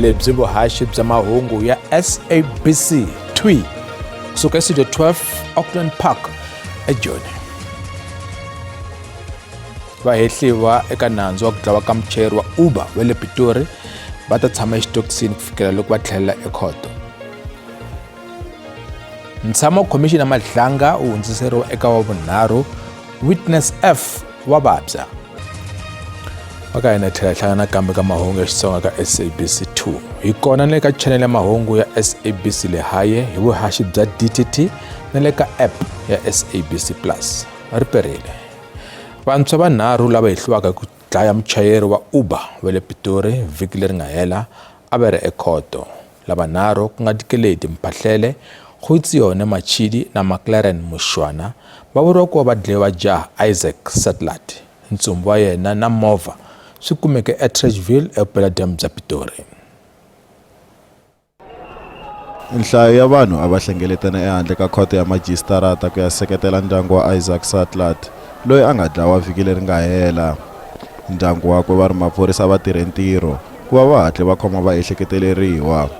lebyi vuhaxi bya mahungu ya SABC TWI kusuka Studio 12 Auckland Park eJoni. Vahehliwa eka nandzu wa ku dlawa ka muchayeri wa Uber wa le Pitori va ta tshama exitokisini ku fikela loko va tlhelela ekhoto. Ntshamo Khomixini Madlanga wu hundziseriwa eka wa vunharhu Witness F wa Babza. Vaka hina tlhela hlangana kambe ka mahungu ya Xitsonga ka SABC 2. Hi kona na le ka channel ya mahungu ya SABC le haye hi vuhaxi bya DTT na le ka app ya SABC Plus. Riperile. Vantshwa vanharhu lava hehliwaka ku dlaya muchayeri wa Uber wa le Pitori vhiki leri nga hela a va ri ekhoto. Lavanharhu ku nga Dikeledi Mphahlele, Kgoitsiyone Machidi na McLaren Mushwana va vuriwa ku va dlayiwa jaha Isaac Satlat. Ntsumbu wa yena na movha swi kumeke eTrashville ePeladam bya Pitori. Nhlayo ya vanhu a va hlengeletana ehandle ka khoto ya majistarata ku ya seketela ndyangu wa Isaac Satlat loyi a nga dlawa vhiki leri nga hela. Ndyangu wakwe va ri maphorisa va tirhe ntirho ku va va hatle va khoma vaehleketeleriwa.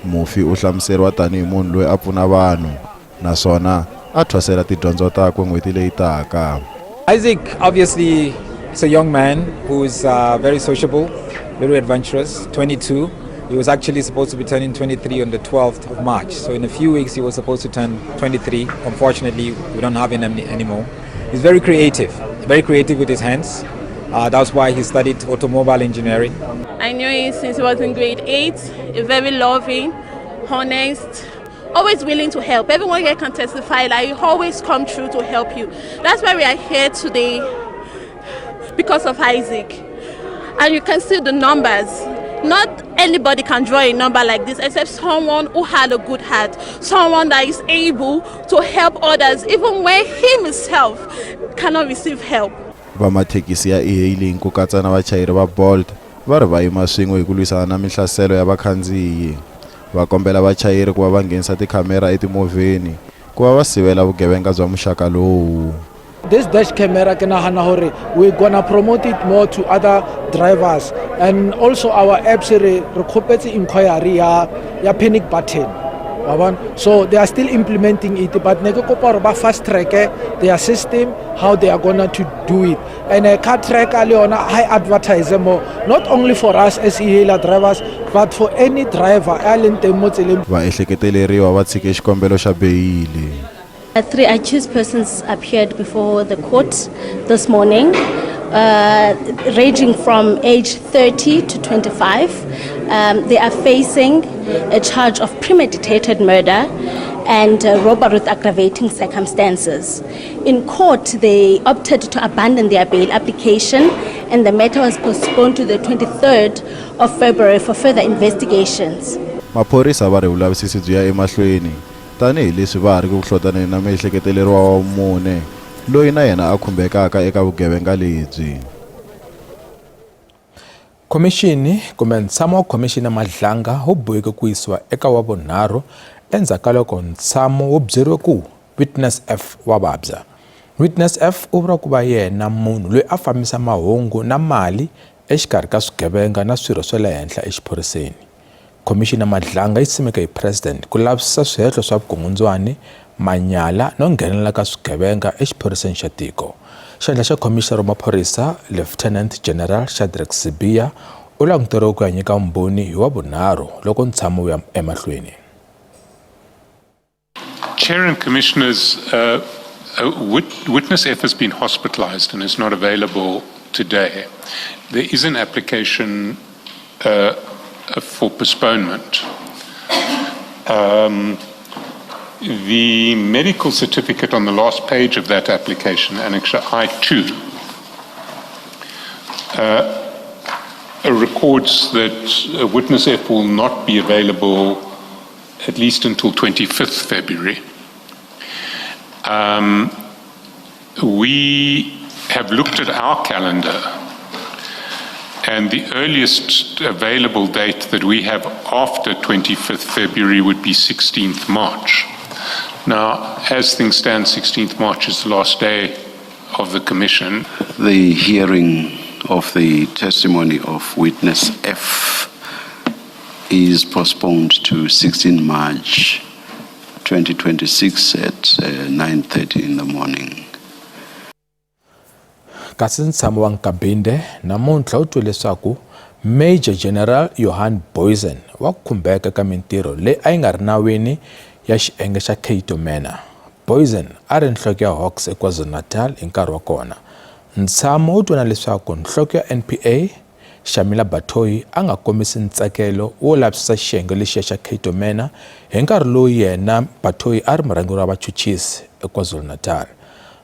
Mufi u hlamuseriwa tanihi munhu loyi a pfuna vanhu naswona a thwasela tidyondzo takwe n'hweti leyi taka. Isaac obviously is a young man who's very sociable, very adventurous, 22. He was actually supposed to be turning 23 on the 12th of March. So in a few weeks he was supposed to turn 23. Unfortunately, we don't have him anymore. He's very creative with his hands. That's why he studied automobile engineering. I knew him since he was in grade 8, very loving, honest, always willing to help. Everyone here can testify that he always come through to help you. That's why we are here today, because of Isaac. And you can see the numbers. Not anybody can draw a number like this except someone who had a good heart, someone that is able to help others even when himself cannot receive help. Vamathekisi ya e-hailing ku katsa na vachayeri va Bolt va ri va yima swin'we hi ku lwisana na mihlaselo ya vakhandziyi. Va kombela vachayeri ku va va nghenisa tikhamera etimovheni ku va va sivela vugevenga bya muxaka lowu. This dash camera we're gonna promote it more to other drivers, and also our apps recopets inquiry ya panic button. So they are still implementing it, but they fast track their system how they are gonna to do it. And a car track high advertise more, not only for us as e-hailer drivers, but for any driver. Vaehleketeleriwa va tshike xikombelo xa beyili. 3 accused persons appeared before the court this morning, ranging from age 30 to 25. They are facing a charge of premeditated murder and robbery with aggravating circumstances. In court, they opted to abandon their bail application, and the matter was postponed to the 23rd of February for further investigations. Maphorisa va ri vulavisisi byi ya emahlweni tanihi leswi va ri ku hlotaneni na miehleketeleriwa wa mune loyi na yena a khumbekaka eka vugevenga lebyi. Khomixini kumbe ntshamo wa Khomixini Madlanga wu boheke ku yisiwa eka wa vunharhu endzhaku ka loko ntshamo wu byeriwe ku Witness F wa Babza. Witness F u vula ku va yena munhu loyi a fambisa mahungu na mali exikarhi ka swigevenga na swirho swa le henhla exiphoriseni. Khomixini Madlanga yi simeke hi president ku lavisisa swihehlo swa vukungundzwani, manyala no nghenelela ka swigevenga exiphoriseni xa tiko. Xandla xa Khomixini wa maphorisa Lieutenant General Shadrack Sibiya u languteriwe ku ya nyika vumbhoni hi wa vunharhu loko ntshamo wu ya emahlweni. Chair and Commissioners, Witness F has been hospitalized and is not available today. There is an application for postponement. The medical certificate on the last page of that application, Annexure I2, records that Witness F will not be available at least until 25th February. We have looked at our calendar, and the earliest available date that we have after 25th February would be 16th March. Now, as things stand, 16th March is the last day of the commission. The hearing of the testimony of Witness F is postponed to 16 March 2026 at 9:30 in the morning. Kasi ntshamo wa Nkabinde namuntlha u twe leswaku Major General Johan Booysen wa khumbeka ka mintirho leyi a yi nga ri nawini ya xiyenge xa Cato Manor. Booysen a ri nhloko ya Hawks eKwaZulu-Natal hi nkarhi wa kona. Ntshamo u twe na leswaku nhloko ya NPA Shamila Batoyi a nga kombisi ntsakelo wo lavisisa xiyenge lexiya xa Cato Manor hi nkarhi lowu yena Batoyi a ri murhangeri wa vachuchisi eKwaZulu-Natal.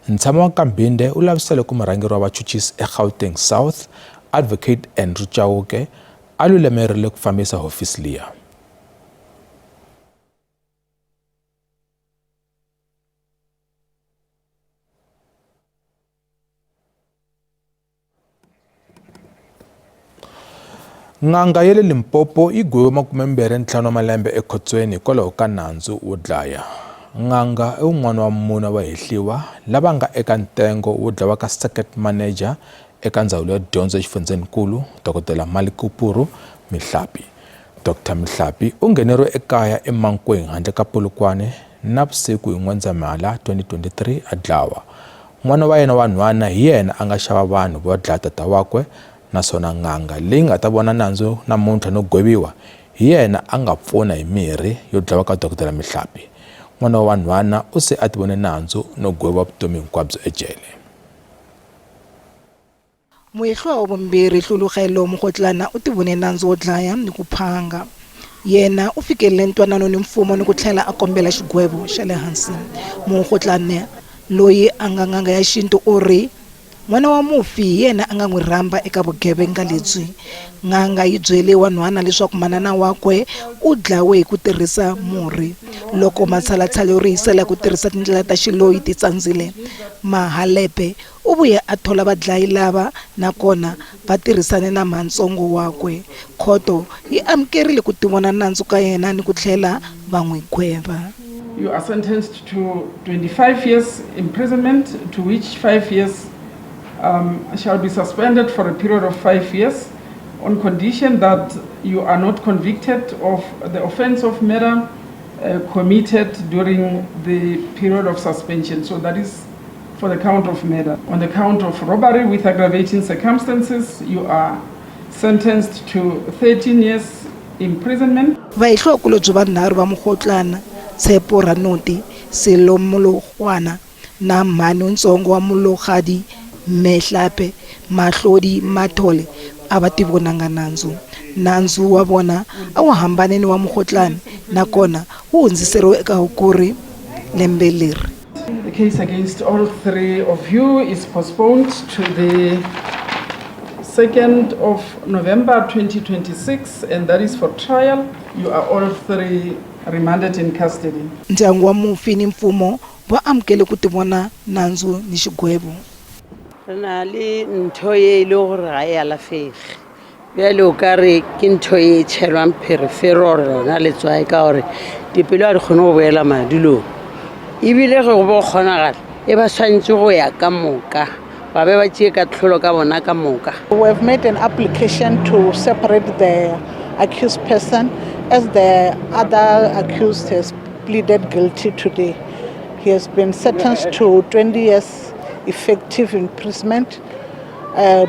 Ntshamo wa Nkabinde u lavisile ku murhangeri wa vachuchisi eGauteng South Advocate Andrew Chauke a lulamerile ku fambisa hofisi liya. Nganga ya le Limpopo yi gwewe 25 wa malembe ekhotsweni hikwalaho ka nandzu wo dlaya. Nganga i un'wana wa mune wa hehliwa lava nga eka ntengo wo dlawa ka circuit manager eka ndzawulo ya dyondzo exifundzeninkulu Dr. Malikupuru Mihlapi. Dr. Mihlapi u ngheneriwe ekaya eMankweng handle ka Polokwane navusiku hi N'wendzamhala 2023 a dlawa. N'wana wa yena wa nhwana hi yena a nga xava vanhu vo dlaya tata wakwe, naswona nganga leyi nga ta vona nandzu namuntlha no gweviwa hi yena a nga pfuna hi mirhi yo dlawa ka Dr. Mihlapi. N'wana wa nhwana u se a ti vone nandzu no gweviwa vutomi hinkwabyo ejele. Moehlwa wa vumbirhi Hlulukhelo Mokgotlana u ti vone nandzu wo dlaya ni ku phanga. Yena u fikelele ntwanano ni mfumo ni ku tlhela a kombela xigwevo xa le hansi. Mokgotlana loyi a nga nganga ya xintu u ri n'wana wa mufi hi yena a nga n'wi rhamba eka vugevenga lebyi. Nganga yi byele wa nhwana leswaku manana wakwe u dlawe hi ku tirhisa murhi. Loko matshalatshala yo rihisela ku tirhisa tindlela ta xiloyi ti tsandzile, Mahalepe u vuye a thola vadlayi lava nakona va tirhisane na mantsongo wakwe. Khoto yi amukerile ku tivona nandzu ka yena ni ku tlhela va n'wi gweva. You are sentenced to 25 years imprisonment, to which 5 years shall be suspended for a period of 5 years on condition that you are not convicted of the offense of murder committed during the period of suspension. So that is for the count of murder. On the count of robbery with aggravating circumstances, you are sentenced to 13 years imprisonment. Vaihlokulo byo vanharhu va Mokgotlana, Tshepo Ranoti, Selo Molokwana na mhani ntsongo wa Molokgadi Mihlapi Mahlodi Mathole a va ti vonanga nandzu. Nandzu wa vona a wu hambane ni wa Mokgotlana nakona wu hundziseriwe eka Hukuri lembe leri. The case against all three of you is postponed to the 2nd of November 2026, and that is for trial. You are all three remanded in custody. Ndyangu wa mufi ni mfumo va amukele ku tivona nandzu ni xigwevo. Na le ntho e le gore ga e alafege bjale o ka re ke ntho e tshelwang perifero rona letswae ka gore dipelo a di kgone go boela madulong ebile ge go bo kgonagala e ba tshwantse go ya ka moka ba be ba tšee ka tlholo ka bona ka moka. We have made an application to separate the accused person as the other accused has pleaded guilty today. He has been sentenced to 20 years effective imprisonment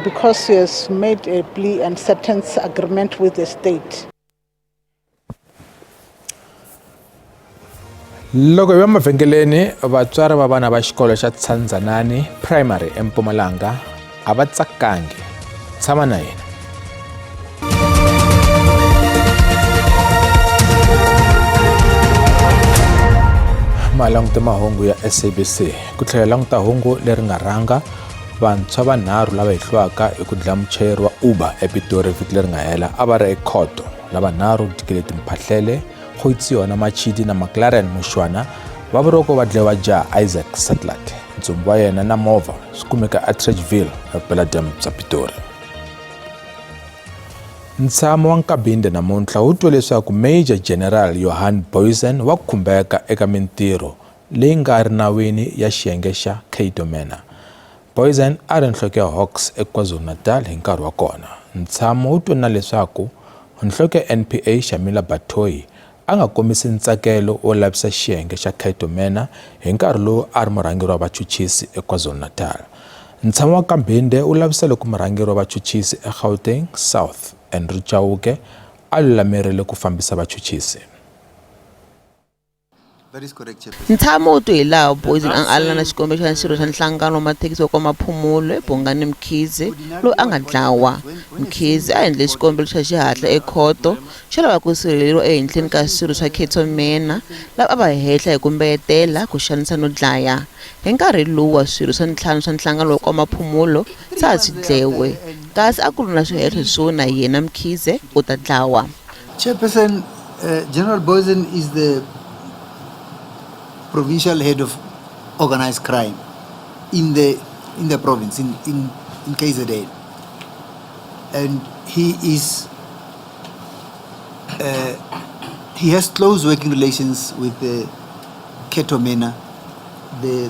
because he has made a plea and sentence agreement with the state. Loko hi va mavhengeleni vatswari va vana va xikolo xa Tsandzanani Primary eMpumalanga a va tsakangi. Tshama na yena. Malanguta mahungu ya SABC ku tlhela languta hungu leri nga rhanga vantshwa vanharhu lava hehliwaka hi ku dlaya muchayeri wa Uber ePitori vhiki leri nga hela a va ri ekhoto. Lava nharhu Dikeleti Mphahlele, Khoitsiwa na Machidi na McLaren Mushwana va vuriwa va dlayiwa jaha Isaac Satlat. Ntsumbu wa yena na movha swi kumeka Atteridgeville eBelladam bya Pitori. Ntshamo wa Nkabinde namuntlha wu twe leswaku Major General Johan Booysen wa khumbeka eka mintirho leyi nga ri nawini ya xiyenge xa Cato Manor. Booysen a ri nhloko ya Hawks eKwaZulu-Natal hi nkarhi wa kona. Ntshamo wu twe na leswaku nhloko ya NPA Shamila Batoyi a nga komisi ntsakelo wo lavisa xiyenge xa Ketomena hi nkarhi lowu a ri murhangeri wa vachuchisi eKwaZulu-Natal. Ntshamo wa Kambinde u lavisa loko murhangeri wa vachuchisi eGauteng South Andrew Chauke a lulamerile ku fambisa vachuchisi. Ntshamo u twe hi laha Boyzone a nga alana na xikombelo xa xirho xa nhlangano wa mathekisi wa KwaMaphumulo eBongani Mkhize loyi a nga dlawa. Mkhize a endle xikombelo xa xihatla ekhoto xo lava ku sirheleriwa ehenhleni ka swirho swa Ketomena lava a va hehla hi ku mbeyetela ku xanisa no dlaya. Hi nkarhi lowu wa swirho swa ntlhanu swa nhlangano wa KwaMaphumulo sa ha swi dlewe kasi a ku ri na swihehlo swo na yena Mkhize u ta dlawa. Chairperson, General Boyzone is the provincial head of organized crime in the province in KZN, and he has close working relations with the Ketomena, the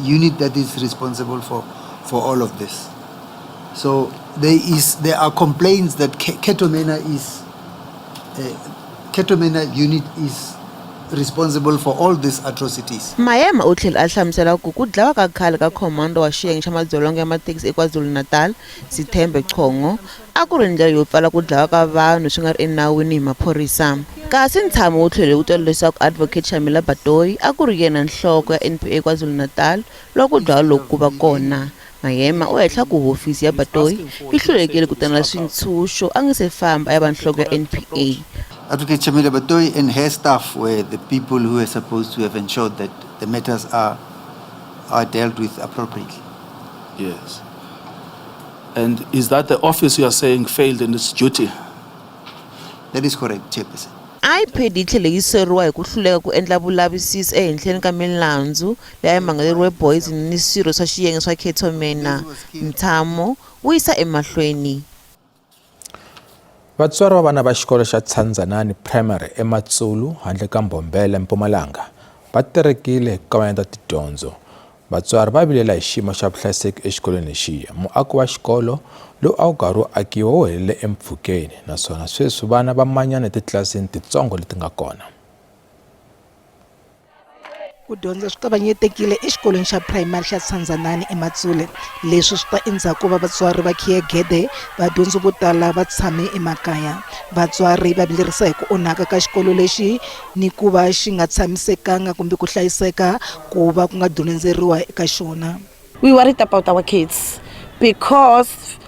unit that is responsible for all of this. So there are complaints that Ketomena unit is responsible for all these atrocities. Mayema u tlhela a hlamusela ku ku dlawa ka khale ka commando wa xiyenge xa madzolonga ya mathekisi eKwaZulu-Natal Sithembe Chongo a ku ri ndlela yo pfala ku dlawa ka vanhu swi nga ri enawini hi maphorisa. Kasi Ntshamo u tlhele u twela leswaku Advocate Shamila Batoyi a ku ri yena nhloko ya NPA KwaZulu-Natal loko dlawa loku ku va kona. Mayema u hehla ku hofisi ya Batoyi yi hlulekile ku tana swintshunxo a nga se famba ya va nhloko ya NPA. Advocate Shamila Batoyi and her staff were the people who were supposed to have ensured that the matters are dealt with appropriately. Yes. And is that the office you are saying failed in its duty? That is correct, Chairperson. IPD yi tlhele yi soriwa hi ku hluleka ku endla vulavisisi ehenhleni ka milandzu leyi mangaleriwe Boyzone ni swirho swa xiyenge swa Ketomena. Ntshamo wu yisa emahlweni. Vatswari va vana va xikolo xa Tsandzanani Primary eMatsulu handle ka Mbombela eMpumalanga va terekile hi ku kavanyeta tidyondzo. Vatswari va vilela hi xiyimo xa vuhlayiseki exikolweni lexiya. Muaki wa xikolo lowu a wu karhi wu akiwa wu helele empfhukeni naswona sweswi vana va manyana etitlilasini titsongo leti nga kona. Ku dyondza swi kavanyetekile exikolweni xa primary xa Tsandzanani eMatsulu. Leswi swi ta endzhaku va vatswari va khiyegede vadyondzi vo tala va tshame emakaya. Vatswari va vilerisa hi ku onhaka ka xikolo lexi ni ku va xi nga tshamisekanga kumbe ku hlayiseka ku va ku nga dyondzeriwa eka xona. We worried about our kids because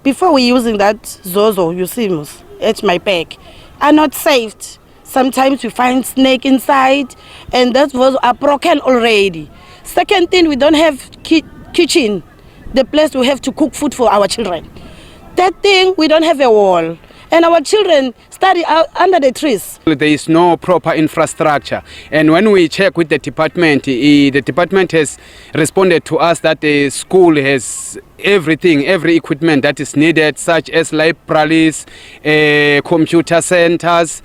before we using that Zozo Usimus at my back are not saved. Sometimes we find snake inside and that was broken already. Second thing, we don't have kitchen, the place we have to cook food for our children. Third thing, we don't have a wall. And our children study out under the trees. There is no proper infrastructure. And when we check with the department has responded to us that the school has everything, every equipment that is needed, such as libraries, computer centers,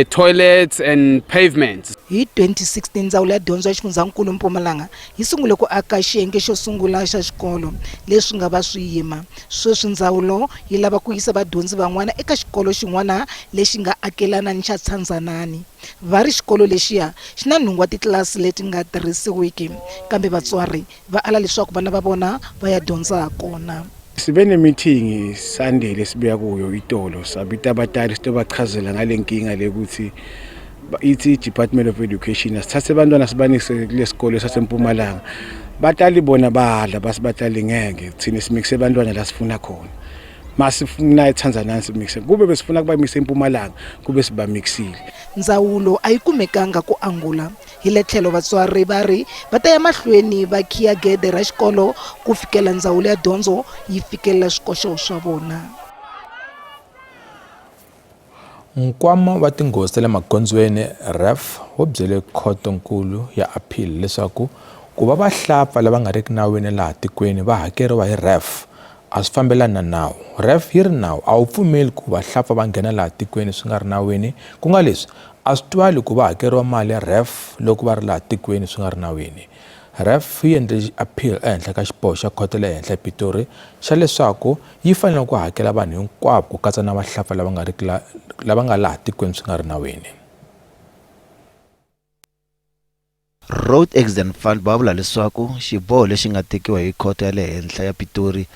toilets and pavements. Hi 2016 ndzawulo ya dyondzo ya xifundzankulu Mpumalanga yi sungule ku aka xiyenge xo sungula xa xikolo leswi nga va swiyima. Sweswi ndzawulo yi lava ku yisa vadyondzi van'wana eka xikolo xin'wana lexi nga akelana ni xa Tsandzanani. Va ri xikolo lexiya xi na nhungu wa titlilasi leti nga tirhisiwiki kambe vatswari va ala leswaku vana va vona va ya dyondza kona. Sibe ne-meeting Sunday lesibuya kuyo itolo sabita abatali sitobachazela ngale nkinga lekuthi ithi Department of Education asithathe abantwana sibanise kule sikole saseMpumalanga. Batali bona badla basibatali ngeke thina simikise abantwana la sifuna khona. Masifuna eTanzania simikise kube besifuna kuba mixe eMpumalanga kube siba mixile. Ndzawulo ayikumekanga ku angula hi le tlhelo vatswari va ri va ta ya mahlweni va khiya gede ra xikolo ku fikela ndzawulo ya dyondzo yi fikelela swikoxo swa vona. Nkwama wa tinghozi ta le magondzweni REF wo byele khotonkulu ya appeal leswaku ku va vahlampfa lava nga riki nawini laha tikweni va hakeriwa hi REF a swi fambelani na nawu. REF yi ri nawu a wu pfumeli ku vahlampfa va nghena laha tikweni swi nga ri nawini ku nga leswi a swi twali ku va hakeriwa mali ya REF loko va ri laha tikweni swi nga ri nawini. ref yi endle appeal ehenhla ka xiboho xa khoto le henhla ePitori xa leswaku yi fanele ku hakela vanhu hinkwavo ku katsa na vahlampfa lava nga laha tikweni swi nga ri nawini. Road Accident Fund va vula leswaku xiboho lexi nga tekiwa hi khoto ya le henhla ya Pitori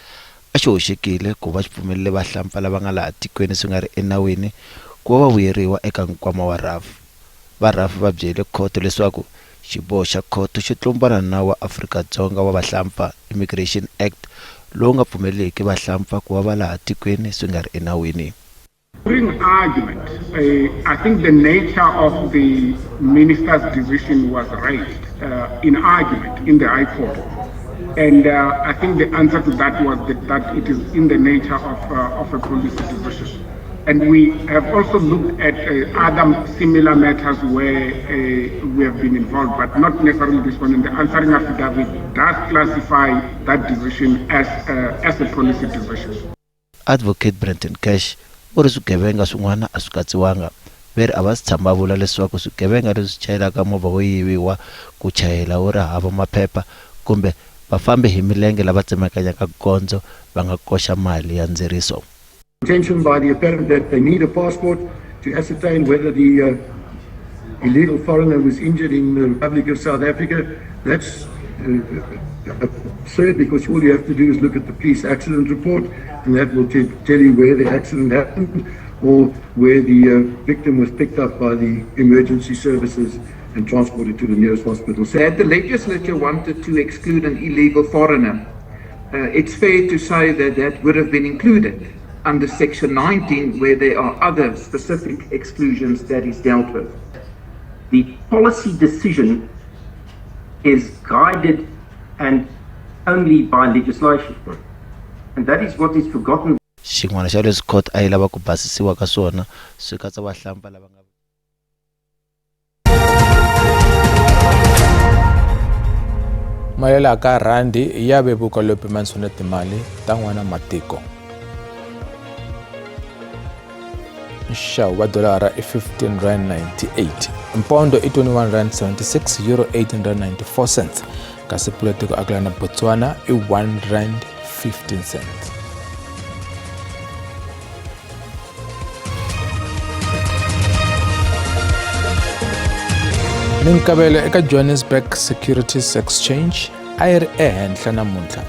a xi hoxekile ku va xi pfumelele vahlampfa lava nga laha tikweni swi nga ri enawini ku va vuyeriwa eka nkwama wa RAF. Va RAF va byele khoto leswaku xiboho xa khoto xi tlumbana na wa Afrika-Dzonga wa vahlampfa Immigration Act lowu nga pfumeleki vahlampfa ku va va laha tikweni swi nga ri enawini. During argument, I think the nature of the minister's decision was raised in argument in the High Court. And I think the answer to that was that it is in the nature of a policy decision. And we have also looked at other similar matters where we have been involved, but not necessarily this one. And the answering affidavit does classify that decision as a policy decision. Advocate Brenton Cash u ri swigevenga swin'wana a swi katsiwanga veri a va si tshama vula leswaku swigevenga leswi chayelaka movha wo yiviwa ku chayela wu ri hava maphepha kumbe vafambi hi milenge lava tsemakanyaka gondzo va nga koxa mali ya ndzeriso. Intention by the apparent that they need a passport to ascertain whether the illegal foreigner was injured in the Republic of South Africa. That's absurd, because all you have to do is look at the police accident report, and that will tell you where the accident happened or where the victim was picked up by the emergency services and transported to the nearest hospital. So had the legislature wanted to exclude an illegal foreigner, it's fair to say that that would have been included under Section 19, where there are other specific exclusions that is dealt with. The policy decision is guided and only by legislation, and that is what is forgotten. Xin'wana xa leswi court a yi lava ku basisiwa ka swona swi katsa vahlampfa lava nga Malela ka randi ya vevuka lo pimanisiwa na timali ta n'wana matiko. Nxavo wa dolara i 15 rand 98, mpondo i 21 rand 76, euro 18 rand 94 cents, kasi pulotiko akala na Botswana i 1 rand 15 cents. Minkavelo eka Johannesburg Securities Exchange a yi ri ehenhla namuntlha.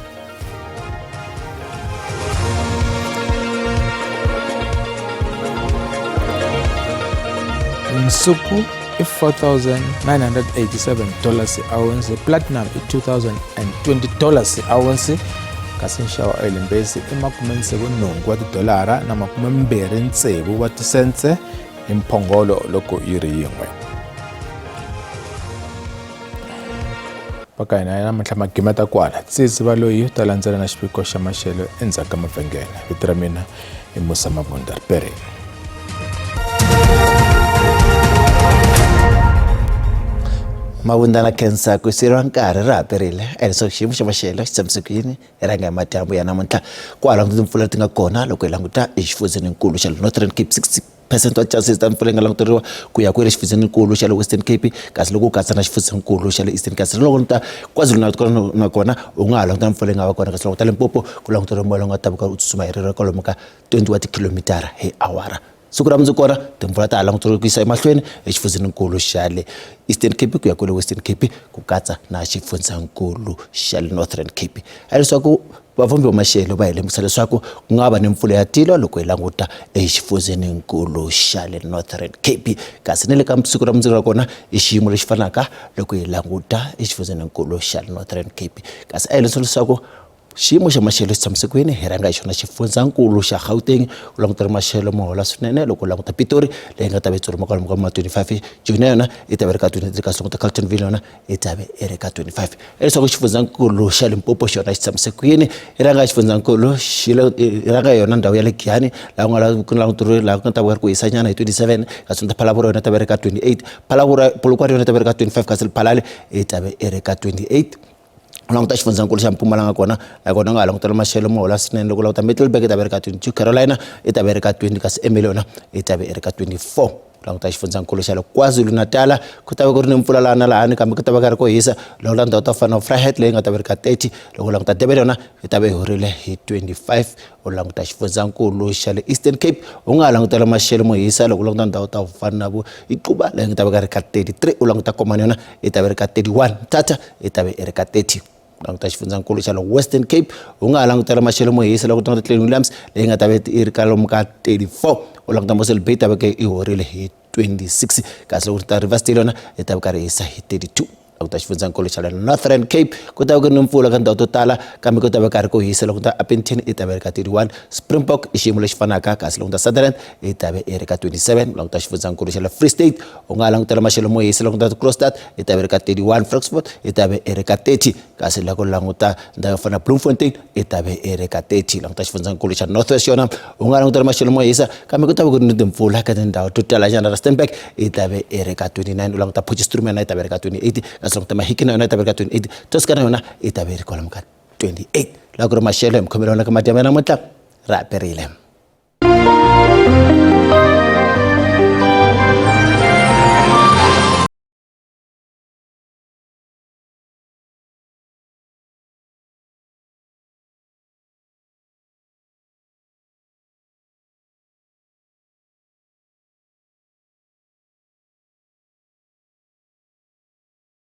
Nsuku i $4,987 a ounce, platinum i $2,020 a ounce, kasi nxavo wa oil base i 68 wa tidolara na 26 wa tisente hi mphongolo loko yi ri yin'we. Paka hina namuntlha magimeta kwala tsitsi va loyi ta landzela na xipiko xa maxelo endzhaku ka mavhengele. Vito ra mina i Musa Mabunda Pereni. Mabunda na Kensa ku sirwa nkarhi ra haperile leswaku xiyimo xa maxelo xi tshamiseke yini hi ranga hi madyambu ya namuntlha kwala ngati mpfula ti nga kona loko hi languta exifundzeninkulu xa Northern Cape 60% wa chances ta mpfula yi nga languteriwa ku ya kwele xifundzeninkulu xa le Western Cape, kasi loko u katsa na xifundzeninkulu xa le Eastern Cape loko ni ta KwaZulu-Natal na kona u nga ha languta mpfula yi nga va kona, kasi loko ta Limpopo ku languteriwa moya lowu nga ta vuka u tsutsuma hi rivilo kwalomu ka 20 wa tikhilomitara hi awara. Siku ra mundzuku kona timpfula ta ha languteriwa ku yisa emahlweni exifundzeninkulu xa le Eastern Cape ku ya kwele Western Cape ku katsa na xifundzeninkulu xa le Northern Cape. Leswaku vavumbi va maxelo va hi lemukisa leswaku ku nga va ni mpfula ya tilo loko hi languta exifundzeninkulu xa le Northern Cape, kasi ni le ka siku ra mundzuku ra kona i xiyimo lexi fanaka loko hi languta exifundzeninkulu xa le Northern Cape, kasi a hi leswaku xiyimo xa maxelo xi tshamiseke yini hi ranga hi xona xifundzeninkulu xa Gauteng u languta maxelo mo hola swinene loko u languta Pitori leyi nga ta va tsuriwa kwalomu ka 25 June yona i ta va ri ka 23, kasi languta Carletonville yona i ta va ri ka 25. Leswaku xifundzeninkulu xa Limpopo xona xi tshamiseke yini hi ranga xifundzeninkulu hi ranga yona ndhawu ya le Giyani laha ku nga ku languteriwe laha ku nga ta va ku hisa nyana hi 27, kasi nta Phalaborwa yona ta va ri ka 28, Polokwane yona ta va ri ka 25, kasi Lephalale i ta va ri ka 28. Languta xifundzeninkulu xa Mpumalanga kona nakona nga langutela maxelo mo hola swinene loko languta Middelburg i ta va ri ka 22, Carolina i ta va ri ka 20, kasi Emily yona i ta va ri ka 24. languta xifundzankulu xa le KwaZulu-Natal ku ta va ku ri ni mpfula lana lahani kambe ku ta va ka ri ko hisa loko la ndhawu ta fana Vryheid leyi nga ta va ri ka 30 loko languta Durban yona yi ta va yi horile hi 25 u languta xifundzankulu xa le Eastern Cape u nga langutela maxelo mo hisa loko languta ndhawu ta fana na vo Iquba leyi nga ta va ka ri ka 33 u languta Komani yona yi ta va ri ka 31 Tata yi ta va ri ka 30 languta xifundzankulu xa le Western Cape u nga langutela maxelo mo hisa loko languta Glen Williams leyi nga ta va yi ri ka lomu ka 34 u languta Mosel Bay ta va ke i horile hi 26 kasi loko ta River State yona yi ta va ka ri hisa hi 32 languta xifundzankulu xa le Northern Cape ku ta va ku ri ni mpfula ka ndhawu to tala kambe ku ta va ka ri ko hisa loko ta Upington yi ta va ri ka 31 Springbok i xiyimo lexi fanaka kasi loko ta Sutherland yi ta va yi ri ka 27 languta xifundzankulu xa le Free State u nga langutela maxelo mo hisa loko ta Kroonstad yi ta va ri ka 31 Frankfurt yi ta va yi ri ka 30 kasi loko languta ndhawu fana Bloemfontein yi ta va yi ri ka 30 languta xifundzankulu xa Northwest yona u nga langutela maxelo mo hisa kambe ku ta va ku ri ni timpfula ka tindhawu to tala xana Rustenburg yi ta va yi ri ka 29 u languta Potchefstroom yona yi ta va yi ri ka 28 kasi loko ta Mahikeng yona yi ta va yi ri ka 28 Toscana yona yi ta va yi ri kwalomu ka 28 la ku ri maxelo hi mukhomelwana ka matimu ya namuntlha ra perile